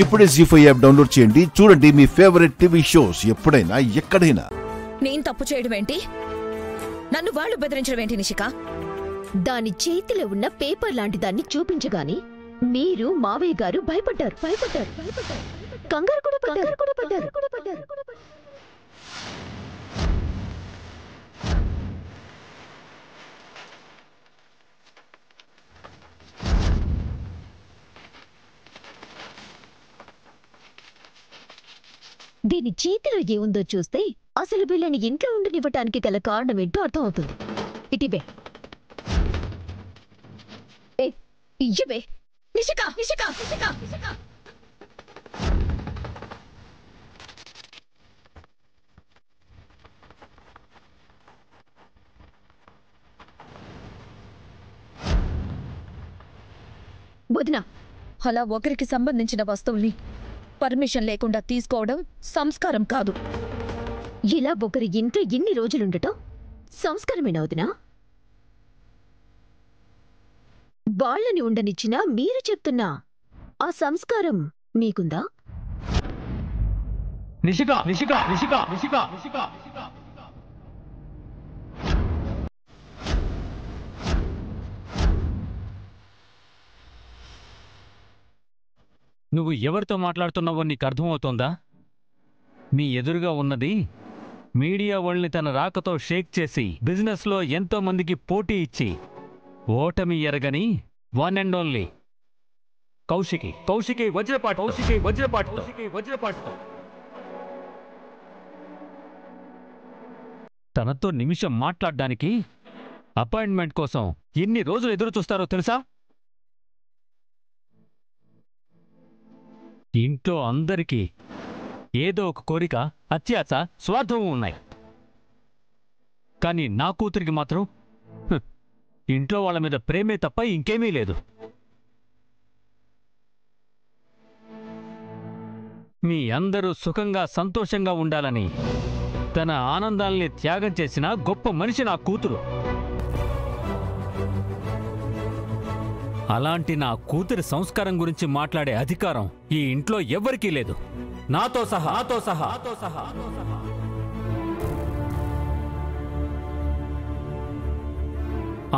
ఇప్పుడే జీ5 app download చేయండి. చూడండి మీ ఫేవరెట్ టీవీ షోస్ ఎప్పుడైనా ఎక్కడైనా. నేను తప్పు చేయడం ఏంటి? నన్ను వాళ్ళు బెదిరించడం ఏంటి నిషిక? దాని చేతిలో ఉన్న పేపర్ లాంటి దాన్ని చూపించగాని మీరు మావయ్య గారు భయపడ్డారు. కంగారు కూడా పడ్డారు. దీని చేతిలో ఏముందో చూస్తే అసలు వీళ్ళని ఇంట్లో ఉండనివ్వటానికి గల కారణం ఏంటో అర్థం అవుతుంది. ఇటివే ఇయ్యవే నిషిక. వదినా, అలా ఒకరికి సంబంధించిన వస్తువుల్ని పర్మిషన్ లేకుండా తీసుకోవడం సంస్కారం కాదు. ఇలా ఒకరి ఇంట్లో ఎన్ని రోజులుండటం సంస్కారమేనా వదినా? వాళ్ళని ఉండనిచ్చినా మీరు చెప్తున్నా ఆ సంస్కారం మీకుందా? నువ్వు ఎవరితో మాట్లాడుతున్నావో నీకు అర్థమవుతోందా? మీ ఎదురుగా ఉన్నది మీడియా వాళ్ళని తన రాకతో షేక్ చేసి బిజినెస్లో ఎంతో మందికి పోటీ ఇచ్చి ఓటమి ఎరగని వన్ అండ్ ఓన్లీ కౌశికి వజ్రపాటు. తనతో నిమిషం మాట్లాడడానికి అపాయింట్మెంట్ కోసం ఎన్ని రోజులు ఎదురు చూస్తారో తెలుసా? ఇంట్లో అందరికీ ఏదో ఒక కోరిక, అత్యాశ, స్వార్థం ఉన్నాయి. కానీ నా కూతురికి మాత్రం ఇంట్లో వాళ్ళ మీద ప్రేమే తప్ప ఇంకేమీ లేదు. మీ అందరూ సుఖంగా సంతోషంగా ఉండాలని తన ఆనందాల్ని త్యాగం చేసిన గొప్ప మనిషి నా కూతురు. అలాంటి నా కూతురి సంస్కారం గురించి మాట్లాడే అధికారం ఈ ఇంట్లో ఎవ్వరికీ లేదు, నాతో సహా.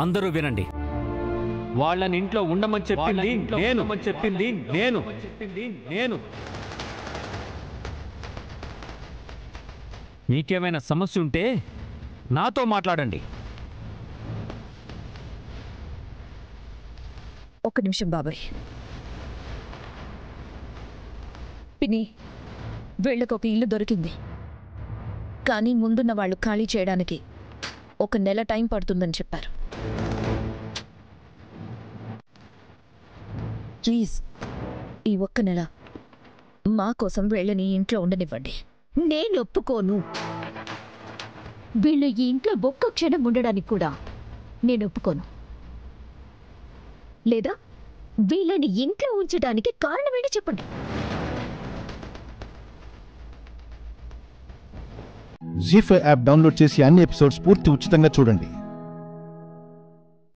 అందరూ వినండి. వాళ్ళని ఇంట్లో ఉండమని చెప్పింది నేను. మీకేమైనా సమస్య ఉంటే నాతో మాట్లాడండి. ఒక్క నిమిషం బాబాయ్. పిన్ని, వీళ్ళకు ఒక ఇల్లు దొరికింది. కానీ ముందున్న వాళ్ళు ఖాళీ చేయడానికి 1 నెల టైం పడుతుందని చెప్పారు. ప్లీజ్ ఈ 1 నెల మా కోసం వీళ్ళని ఇంట్లో ఉండనివ్వండి. నేను ఒప్పుకోను. వీళ్ళు ఈ ఇంట్లో ఒక్క క్షణం ఉండడానికి కూడా నేను ఒప్పుకోను. లేదా వీళ్ళని ఇంట్లో ఉంచడానికి కారణమేంటి చెప్పండి. జీ5 యాప్ డౌన్లోడ్ చేసి అన్ని ఎపిసోడ్స్ పూర్తి ఉచితంగా చూడండి.